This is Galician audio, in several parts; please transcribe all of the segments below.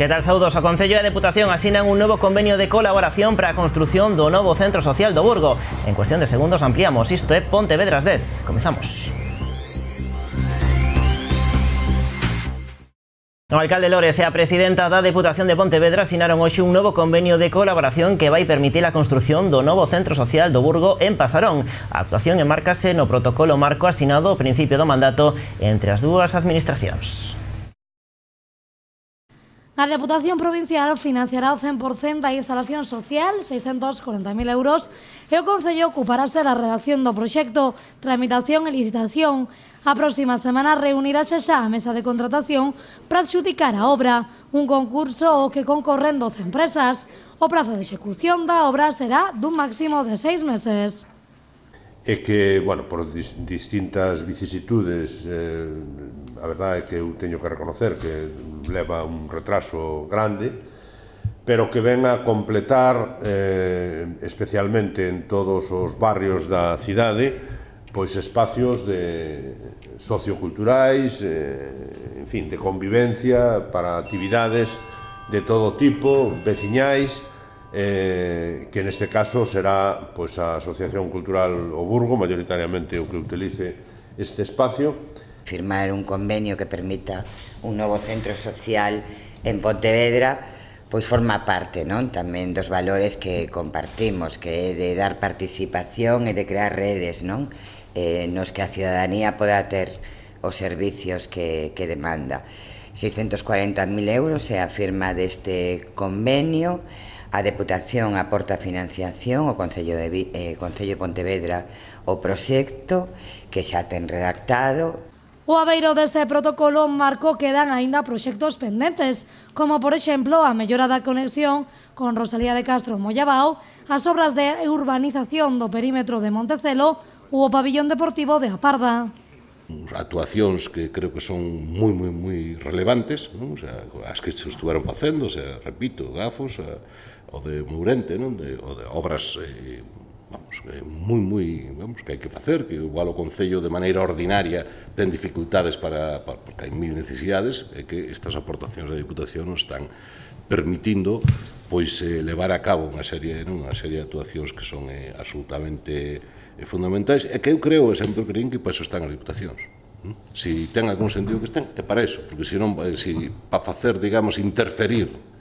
Que tal, saudos? O Concello e a Deputación asinan un novo convenio de colaboración para a construción do novo Centro Social do Burgo. En cuestión de segundos ampliamos. Isto é Pontevedras 10. Comezamos. O alcalde Lores e a presidenta da Deputación de Pontevedra asinaron hoxe un novo convenio de colaboración que vai permitir a construción do novo Centro Social do Burgo en Pasarón. A actuación enmárcase no protocolo marco asinado ao principio do mandato entre as dúas administracións. A Deputación Provincial financiará o 100% da instalación social, 640.000 euros, e o Concello ocuparase da redacción do proxecto, tramitación e licitación. A próxima semana reunirase xa a mesa de contratación para adxudicar a obra, un concurso ao que concorren 12 empresas. O prazo de execución da obra será dun máximo de 6 meses. É que, bueno, por distintas vicisitudes, a verdade é que eu teño que reconocer que leva un retraso grande, pero que ven a completar, especialmente en todos os barrios da cidade, pois espacios socioculturais, en fin, de convivencia para actividades de todo tipo, veciñais, que neste caso será pois a Asociación Cultural O Burgo, maioritariamente o que utilice este espacio. Firmar un convenio que permita un novo centro social en Pontevedra pois forma parte, non, tamén dos valores que compartimos, que é de dar participación e de crear redes, non, nos que a ciudadanía poda ter os servicios que demanda. 640.000 euros é a firma deste convenio. A Deputación aporta financiación, o Concello de Pontevedra o proxecto que xa ten redactado. O abeiro deste protocolo marco quedan aínda proxectos pendentes, como por exemplo a mellora da conexión con Rosalía de Castro Mollabao, as obras de urbanización do perímetro de Montecelo ou o pabillón deportivo de A Parda. Actuacións que creo que son moi relevantes, non? O sea, as que se estuveron facendo, o sea, repito, Gafos, o de Mourente, non? O de obras vamos, que hai que facer, que igual o Concello de maneira ordinaria ten dificultades porque hai mil necesidades, e que estas aportacións da Diputación nos están permitindo pois levar a cabo unha serie de actuacións que son absolutamente fundamentais, e que eu creo, e sempre creín, que para iso están as Diputacións. Si ten algún sentido que estén, é para iso, porque se non, para facer, digamos, interferir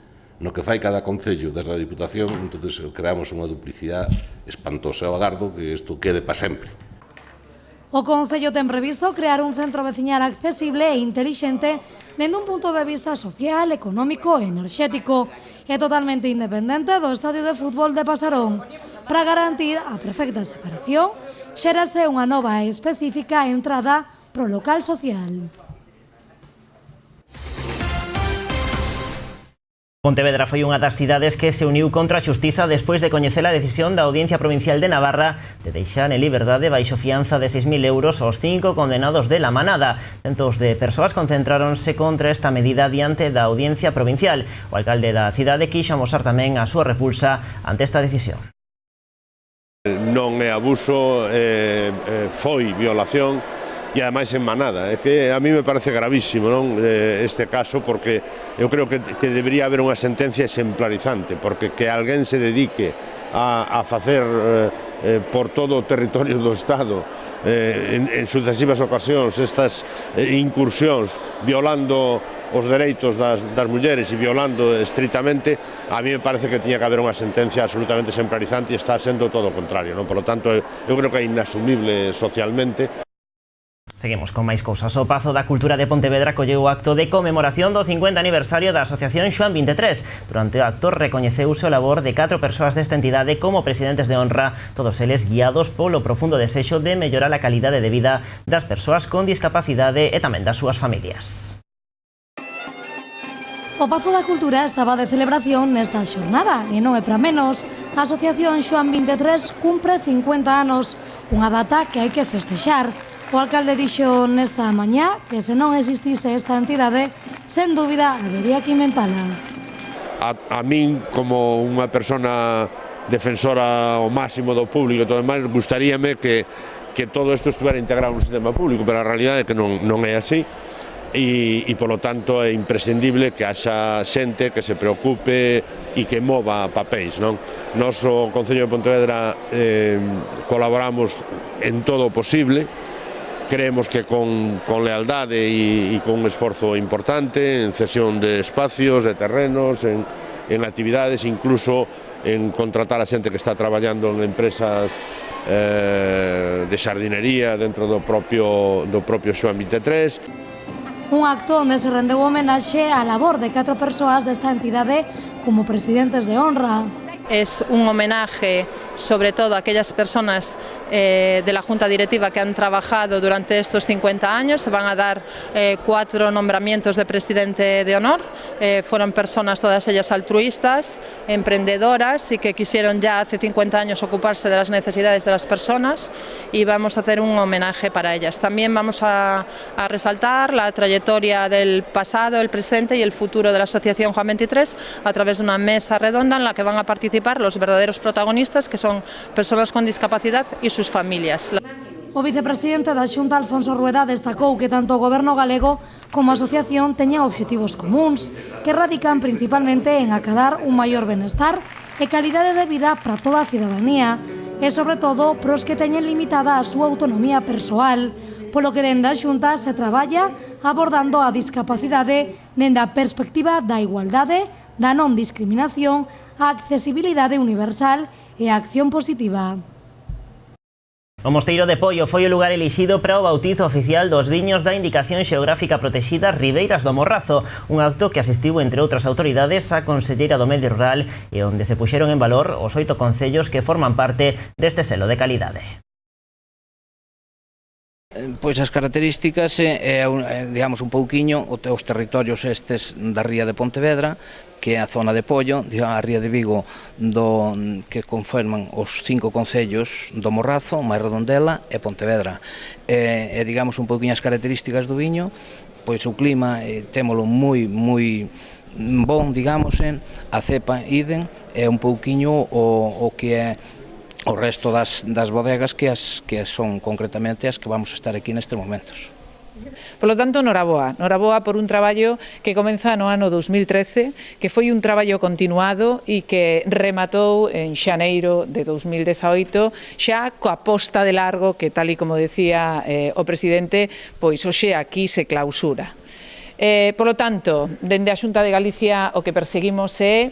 no que fai cada concello desde a Diputación, entonces creamos unha duplicidade espantosa. Eu agardo que isto quede para sempre. O Concello ten previsto crear un centro veciñal accesible e intelixente dende un punto de vista social, económico e enerxético. É totalmente independente do estadio de fútbol de Pasarón. Para garantir a perfecta separación, xérase unha nova e específica entrada pro local social. Pontevedra foi unha das cidades que se uniu contra a xustiza despois de coñecer a decisión da Audiencia Provincial de Navarra de deixar en liberdade baixo fianza de 6.000 euros aos 5 condenados de La Manada. Centos de persoas concentráronse contra esta medida diante da Audiencia Provincial. O alcalde da cidade quixo amosar tamén a súa repulsa ante esta decisión. Non é abuso, foi violación, e ademais en manada. É que a mí me parece gravísimo, non, este caso, porque eu creo que debería haber unha sentencia exemplarizante, porque que alguén se dedique a facer por todo o territorio do Estado en sucesivas ocasións estas incursións violando os dereitos das mulleres e violando estritamente, a mí me parece que tiña que haber unha sentencia absolutamente exemplarizante, e está sendo todo o contrario, non? Por lo tanto, eu creo que é inasumible socialmente. Seguimos con máis cousas. O Pazo da Cultura de Pontevedra colleu o acto de conmemoración do 50 aniversario da Asociación Xoán 23. Durante o acto recoñeceuse o labor de 4 persoas desta entidade como presidentes de honra, todos eles guiados polo profundo desexo de mellorar a calidade de vida das persoas con discapacidade e tamén das súas familias. O Pazo da Cultura estaba de celebración nesta xornada e non é para menos. A Asociación Xoán 23 cumpre 50 anos, unha data que hai que festexar. O alcalde dixo nesta mañá que se non existise esta entidade, sen dúbida habería que inventala. A min, como unha persona defensora ao máximo do público e todo demais, gustaríame que todo isto estuvera integrado no sistema público, pero a realidade é que non é así. e polo tanto é imprescindible que haxa xente que se preocupe e que mova papéis, non? Nos, o Concello de Pontevedra, colaboramos en todo o posible. Creemos que con lealdade e con un esforzo importante en cesión de espacios, de terrenos, en actividades, incluso en contratar a xente que está traballando en empresas de xardinería dentro do propio Xoán 23. Un acto onde se rendeu homenaxe á labor de 4 persoas desta entidade como presidentes de honra. Es un homenaje sobre todo a aquellas personas de la Junta Directiva que han trabajado durante estos 50 años. Se van a dar 4 nombramientos de presidente de honor. Fueron personas todas ellas altruistas, emprendedoras y que quisieron ya hace 50 años ocuparse de las necesidades de las personas, y vamos a hacer un homenaje para ellas. También vamos a resaltar la trayectoria del pasado, el presente y el futuro de la Asociación Xoán 23 a través de una mesa redonda en la que van a participar los verdaderos protagonistas, que son personas con discapacidad y sus familias. O vicepresidente da Xunta, Alfonso Rueda, destacou que tanto o Goberno galego como a asociación teñen obxectivos comuns, que radican principalmente en acadar un maior benestar e calidade de vida para toda a cidadanía, e sobre todo pros que teñen limitada a súa autonomía persoal, polo que dende a Xunta se traballa abordando a discapacidade dende a perspectiva da igualdade, da non discriminación, a accesibilidade universal e a acción positiva. O Mosteiro de Pollo foi o lugar elixido para o bautizo oficial dos viños da Indicación Xeográfica Protexida Ribeiras do Morrazo, un acto que asistiu, entre outras autoridades, a Conselleira do Medio Rural e onde se puxeron en valor os 8 concellos que forman parte deste selo de calidade. Pois as características digamos un pouquiño os territorios estes da ría de Pontevedra, que é a zona de Pollo, a ría de Vigo, que conforman os 5 concellos do Morrazo, máis Redondela e Pontevedra. E digamos un pouquiño as características do viño, pois o clima témolo moi bon, digamos, a cepa idem, é un pouquiño o que é o resto das bodegas que son concretamente as que vamos a estar aquí nestes momentos. Por lo tanto, noraboa por un traballo que comeza no ano 2013, que foi un traballo continuado e que rematou en xaneiro de 2018, xa coa posta de largo que, tal e como decía o presidente, pois hoxe aquí se clausura. Por lo tanto, dende a Xunta de Galicia o que perseguimos é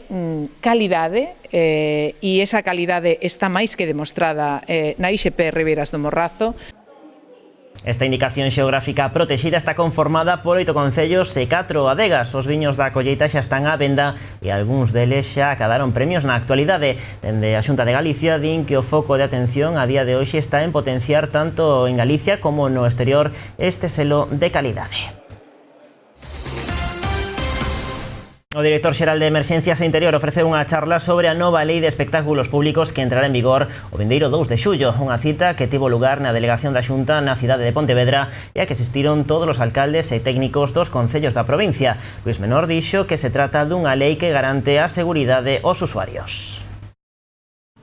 calidade, e esa calidade está máis que demostrada na IXP Ribeiras do Morrazo. Esta indicación xeográfica protexida está conformada por 8 concellos e 4 adegas. Os viños da colleita xa están á venda e algúns deles xa acadaron premios na actualidade. Dende a Xunta de Galicia din que o foco de atención a día de hoxe está en potenciar tanto en Galicia como no exterior este selo de calidade. O director xeral de Emerxencias e Interior ofrece unha charla sobre a nova lei de espectáculos públicos que entrará en vigor o vindeiro 2 de xullo, unha cita que tivo lugar na delegación da Xunta na cidade de Pontevedra e a que asistiron todos os alcaldes e técnicos dos concellos da provincia. Luís Menor dixo que se trata dunha lei que garante a seguridade aos usuarios.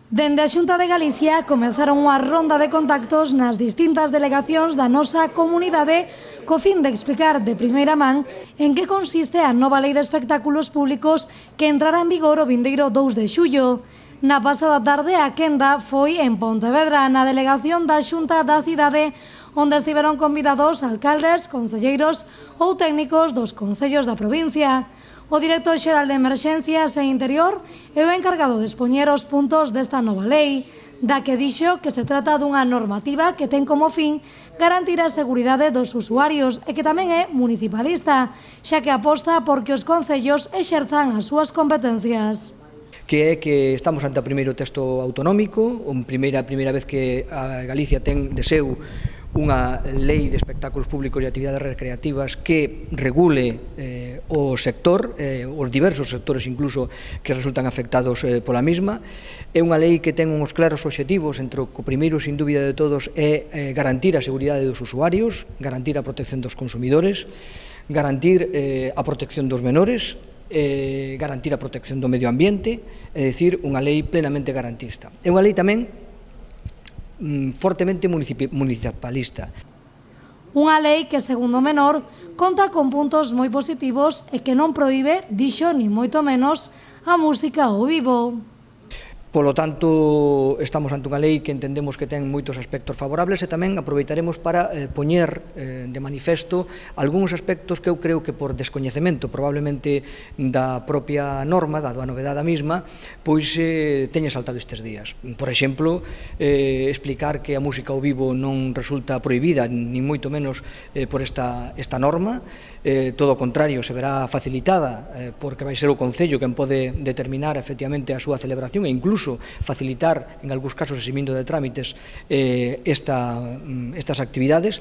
Dende a Xunta de Galicia comenzaron unha ronda de contactos nas distintas delegacións da nosa comunidade co fin de explicar de primeira man en que consiste a nova lei de espectáculos públicos que entrará en vigor o vindeiro 2 de xullo. Na pasada tarde a quenda foi en Pontevedra, na delegación da Xunta da cidade, onde estiveron convidados alcaldes, concelleiros ou técnicos dos concellos da provincia. O director xeral de Emerxencias e Interior é o encargado de expoñer os puntos desta nova lei, da que dixo que se trata dunha normativa que ten como fin garantir a seguridade dos usuarios e que tamén é municipalista, xa que aposta por que os concellos exerzan as súas competencias. Que é que estamos ante o primeiro texto autonómico, a primeira vez que a Galicia ten de seu unha lei de espectáculos públicos e actividades recreativas que regule o sector, os diversos sectores incluso que resultan afectados pola mesma. É unha lei que ten uns claros obxectivos, entre o primeiro, sin dúbida de todos, é garantir a seguridade dos usuarios, garantir a protección dos consumidores, garantir a protección dos menores, garantir a protección do medio ambiente, é dicir, unha lei plenamente garantista. É unha lei tamén fortemente municipalista. Unha lei que, segundo Menor, conta con puntos moi positivos e que non proíbe, dixo, ni moito menos, a música ao vivo. Polo tanto, estamos ante unha lei que entendemos que ten moitos aspectos favorables e tamén aproveitaremos para poñer de manifesto algúns aspectos que eu creo que por descoñecemento probablemente da propia norma, da novedade mesma, pois teña saltado estes días. Por exemplo, explicar que a música ao vivo non resulta prohibida, ni moito menos por esta norma, todo o contrario, se verá facilitada porque vai ser o Concello quen pode determinar efectivamente a súa celebración e incluso facilitar, en algúns casos, eximindo de trámites estas actividades.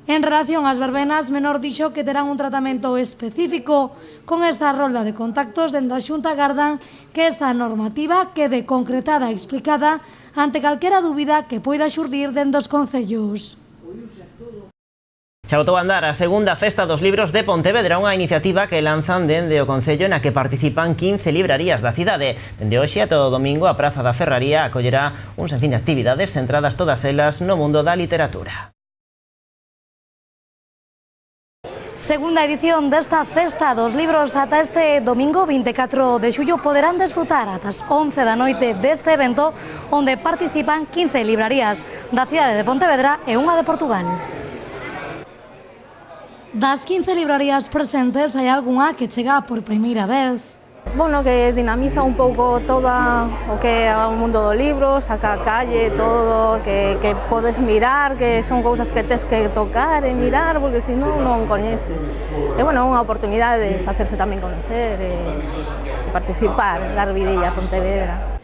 En relación ás verbenas, Menor dixo que terán un tratamento específico. Con esta rolda de contactos dende a Xunta gardan que esta normativa quede concretada e explicada ante calquera dúbida que poida xurdir dende os concellos. Xa botou a andar a segunda Festa dos Libros de Pontevedra, unha iniciativa que lanzan dende o Concello na que participan 15 librarías da cidade. Dende hoxe ata o domingo a Praza da Ferraría acollerá un sinfín de actividades centradas todas elas no mundo da literatura. Segunda edición desta Festa dos Libros ata este domingo 24 de xullo poderán desfrutar ata as 11 da noite deste evento onde participan 15 librarías da cidade de Pontevedra e unha de Portugal. Das 15 librarías presentes, hai algunha que chega por primeira vez. Bueno, que dinamiza un pouco todo o que é o mundo do libro, saca a calle, todo, que podes mirar, que son cousas que tes que tocar e mirar, porque senón non coñeces. E, bueno, é unha oportunidade de facerse tamén conocer e participar, dar vidilla a Pontevedra.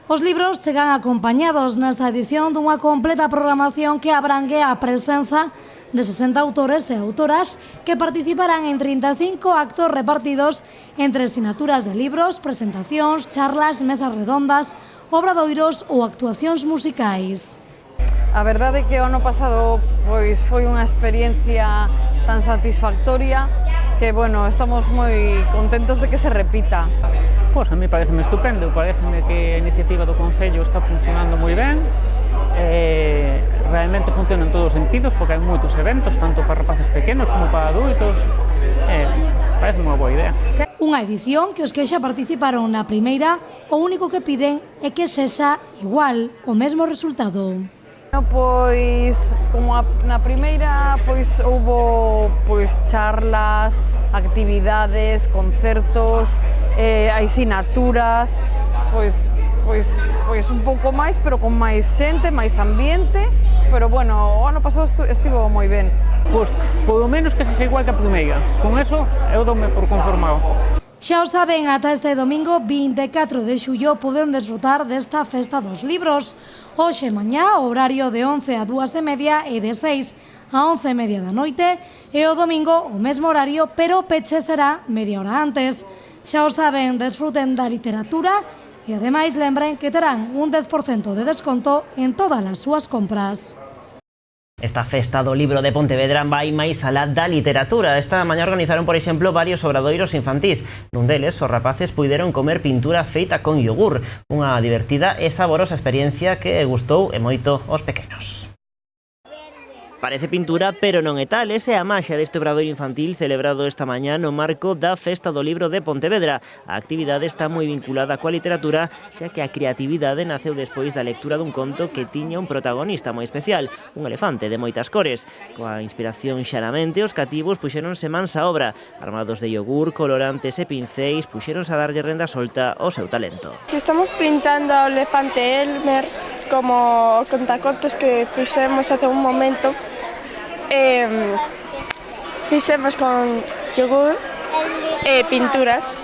Os libros chegan acompañados nesta edición dunha completa programación que abrangue a presenza de 60 autores e autoras que participarán en 35 actos repartidos entre sinaturas de libros, presentacións, charlas, mesas redondas, obradoiros ou actuacións musicais. A verdade é que o ano pasado pois foi unha experiencia tan satisfactoria que, bueno, estamos moi contentos de que se repita. Pois a mí pareceme estupendo, pareceme que a iniciativa do Concello está funcionando moi ben, realmente funciona en todos os sentidos porque hai moitos eventos, tanto para rapaces pequenos como para adultos, parece unha boa idea. Unha edición que os que xa participaron na primeira, o único que piden é que sexa igual, o mesmo resultado. Pois, como na primeira, pois houbo charlas, actividades, concertos, asinaturas, pois un pouco máis, pero con máis xente, máis ambiente, pero bueno, o ano pasado estivo moi ben. Pois, polo menos que sexa igual que a primeira, con eso eu doume por conformado. Xa o saben, ata este domingo 24 de xullo poden desfrutar desta Festa dos Libros. Hoxe mañá, o horario de 11 a 2:30 e de 6 a 11:30 da noite, e o domingo o mesmo horario, pero peche será media hora antes. Xa o saben, desfruten da literatura e ademais lembren que terán un 10% de desconto en todas as súas compras. Esta Festa do Libro de Pontevedra vai máis alá da literatura. Esta mañá organizaron, por exemplo, varios obradoiros infantís. Nun deles, os rapaces puideron comer pintura feita con yogur. Unha divertida e saborosa experiencia que gustou e moito aos pequenos. Parece pintura, pero non é tal. Esa é a maxia deste obradoiro infantil celebrado esta mañá no marco da Festa do Libro de Pontevedra. A actividade está moi vinculada coa literatura, xa que a creatividade naceu despois da lectura dun conto que tiña un protagonista moi especial, un elefante de moitas cores. Coa inspiración xaramente, os cativos puxéronse mans á obra. Armados de yogur, colorantes e pincéis, puxéronse a darlle renda solta ao seu talento. Si estamos pintando ao elefante Elmer, como contacontos que fixemos hace un momento, fixemos con yogur e pinturas,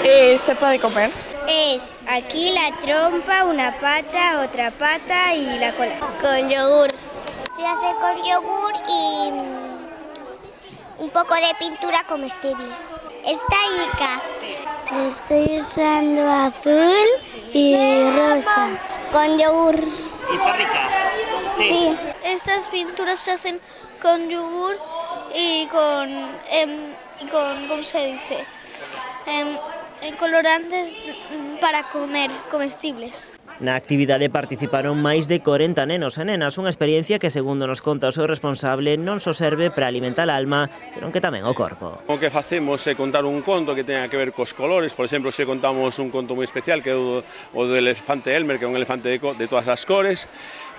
se pode comer. Es aquí la trompa, una pata, otra pata y la cola. Con yogur. Se hace con yogur y un poco de pintura comestible. Está rica. Estoy usando azul y rosa. Con yogur. ¿Está rica? Sí. Estas pinturas se hacen con yogur y con ¿cómo se dice? Colorantes para comer, comestibles. Na actividade participaron máis de 40 nenos e nenas, unha experiencia que, segundo nos conta o seu responsable, non só serve para alimentar a alma, senón que tamén o corpo. O que facemos é contar un conto que tenga que ver cos colores. Por exemplo, se contamos un conto moi especial que é o do elefante Elmer, que é un elefante de todas as cores,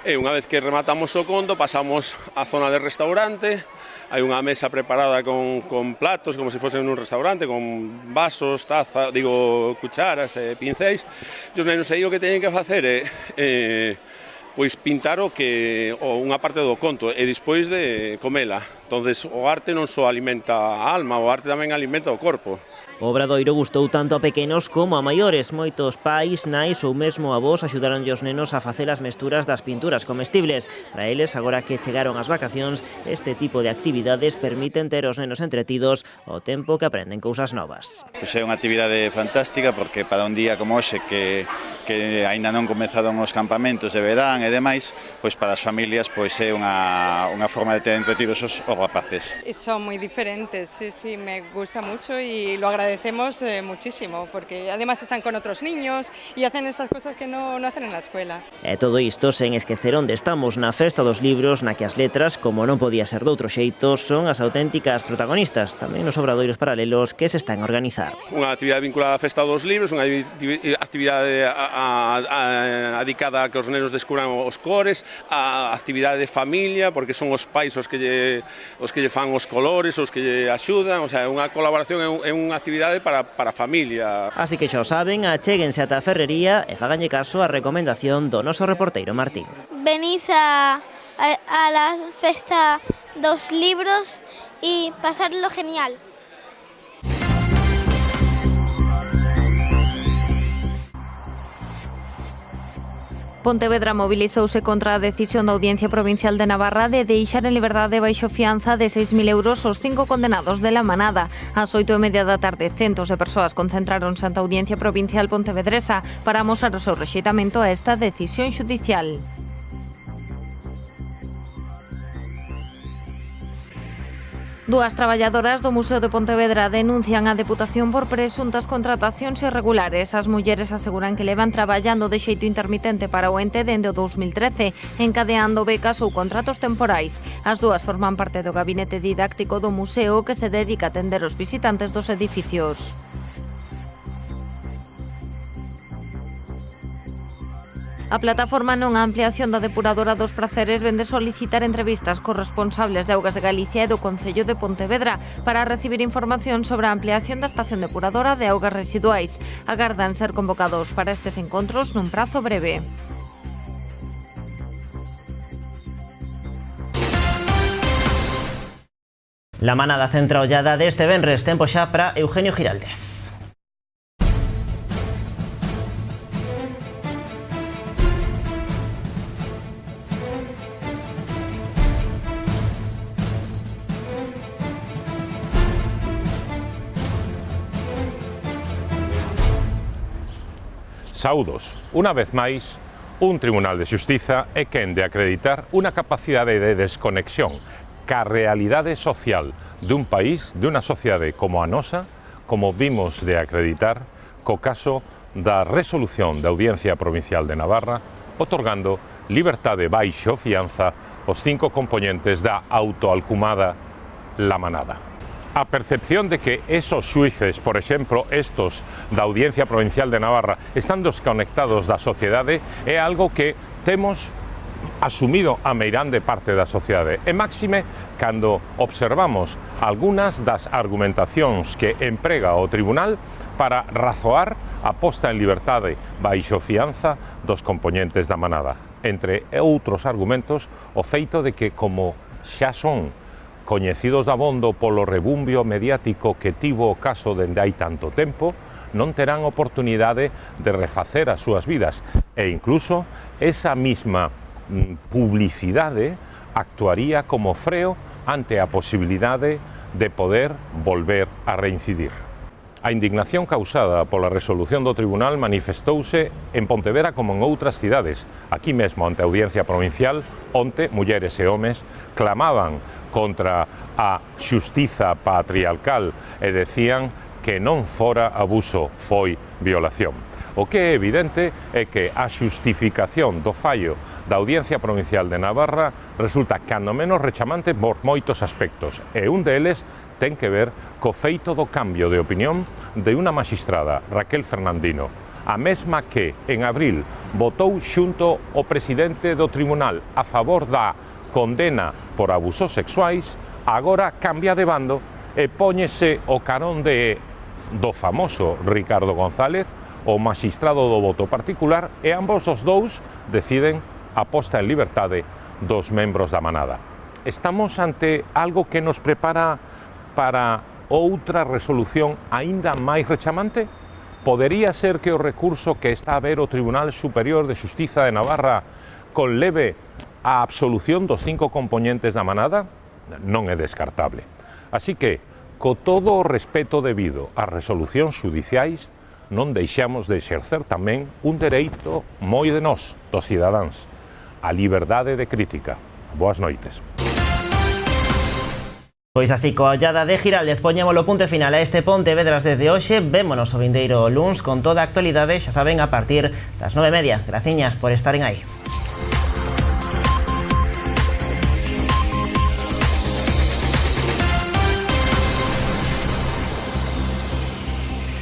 e unha vez que rematamos o conto pasamos á zona de restaurante. Hai unha mesa preparada con platos, como se fose nun restaurante, con vasos, cucharas e pincéis. E os nenos aí o que teñen que facer é pois pintar unha parte do conto e despois de comela. Entonces, o arte non só alimenta a alma, o arte tamén alimenta o corpo. O obradoiro gustou tanto a pequenos como a maiores. Moitos pais, nais ou mesmo avós axudaronlle os nenos a facer as mesturas das pinturas comestibles. Para eles, agora que chegaron as vacacións, este tipo de actividades permiten ter os nenos entretidos ao tempo que aprenden cousas novas. Pois é unha actividade fantástica porque para un día como hoxe que aínda non comezaron os campamentos de verán e demais, pois para as familias pois é unha forma de ter entretidos os rapaces. Son moi diferentes, sí, me gusta mucho y lo agradecemos muchísimo porque además están con otros niños y hacen estas cosas que no hacen en la escuela. E todo isto sen esquecer onde estamos, na Festa dos Libros, na que as letras, como non podía ser doutro xeito, son as auténticas protagonistas, tamén nos obradoiros paralelos que se están a organizar. Unha actividade vinculada á Festa dos Libros, unha actividade dedicada a que os nenos descubran os cores, a actividade de familia, porque son os pais os que lle fan os colores, os que lle axudan, o sea, unha colaboración, é unha actividade para a familia. Así que xa o saben, achéguense ata a ferrería e faganlle caso á recomendación do noso reporteiro Martín. Venid a la Festa dos Libros y pasarlo genial. Pontevedra mobilizouse contra a decisión da Audiencia Provincial de Navarra de deixar en liberdade baixo fianza de 6.000 euros os 5 condenados de La Manada. Ás 8:30 da tarde, centos de persoas concentráronse ante a Audiencia Provincial pontevedresa para amosar o seu rexeitamento a esta decisión xudicial. Dúas traballadoras do Museo de Pontevedra denuncian a Deputación por presuntas contratacións irregulares. As mulleres aseguran que levan traballando de xeito intermitente para o ente dende o 2013, encadeando becas ou contratos temporais. As dúas forman parte do gabinete didáctico do museo que se dedica a atender os visitantes dos edificios. A plataforma Non a ampliación da depuradora dos Praceres vende solicitar entrevistas cos responsables de Augas de Galicia e do Concello de Pontevedra para recibir información sobre a ampliación da estación depuradora de augas residuais. Agardan ser convocados para estes encontros nun prazo breve. La manada centra ollada deste venres, tempo xa para Eugenio Giraldez. Saúdos, unha vez máis, un Tribunal de Xustiza é quen de acreditar unha capacidade de desconexión ca realidade social dun país, dunha sociedade como a nosa, como vimos de acreditar co caso da resolución da Audiencia Provincial de Navarra, otorgando liberdade baixo fianza aos 5 componentes da autoalcumada La Manada. A percepción de que esos xuíces, por exemplo, estos da Audiencia Provincial de Navarra, están desconectados da sociedade é algo que temos asumido a meirande parte da sociedade. E máxime cando observamos algunhas das argumentacións que emprega o Tribunal para razoar a posta en liberdade baixo fianza dos componentes da manada. Entre outros argumentos, o feito de que como xa son coñecidos dabondo polo rebumbio mediático que tivo o caso dende hai tanto tempo, non terán oportunidade de refacer as súas vidas e incluso esa mesma publicidade actuaría como freo ante a posibilidade de poder volver a reincidir. A indignación causada pola resolución do Tribunal manifestouse en Pontevedra como en outras cidades. Aquí mesmo, ante a Audiencia Provincial, onte mulleres e homes clamaban contra a xustiza patriarcal e decían que non fora abuso, foi violación. O que é evidente é que a xustificación do fallo da Audiencia Provincial de Navarra resulta cando menos rechamante por moitos aspectos, e un deles ten que ver co feito do cambio de opinión de unha magistrada, Raquel Fernandino, a mesma que en abril votou xunto o presidente do tribunal a favor da condena por abusos sexuais, agora cambia de bando e póñese o carón do famoso Ricardo González, o magistrado do voto particular, e ambos os dous deciden a posta en liberdade dos membros da manada. Estamos ante algo que nos prepara para outra resolución aínda máis rechamante? Podería ser que o recurso que está a ver o Tribunal Superior de Xustiza de Navarra conleve a absolución dos 5 compoñentes da manada? Non é descartable. Así que, co todo o respeto debido ás resolucións xudiciais, non deixamos de exercer tamén un dereito moi de nós, dos cidadáns, a liberdade de crítica. Boas noites. Pois así, coa ollada de Giraldez, poñémolo punto final a este Pontevedras desde hoxe. Vémonos o vindeiro luns con toda a actualidade, xa saben, a partir das 9:30. Graciñas por estaren aí.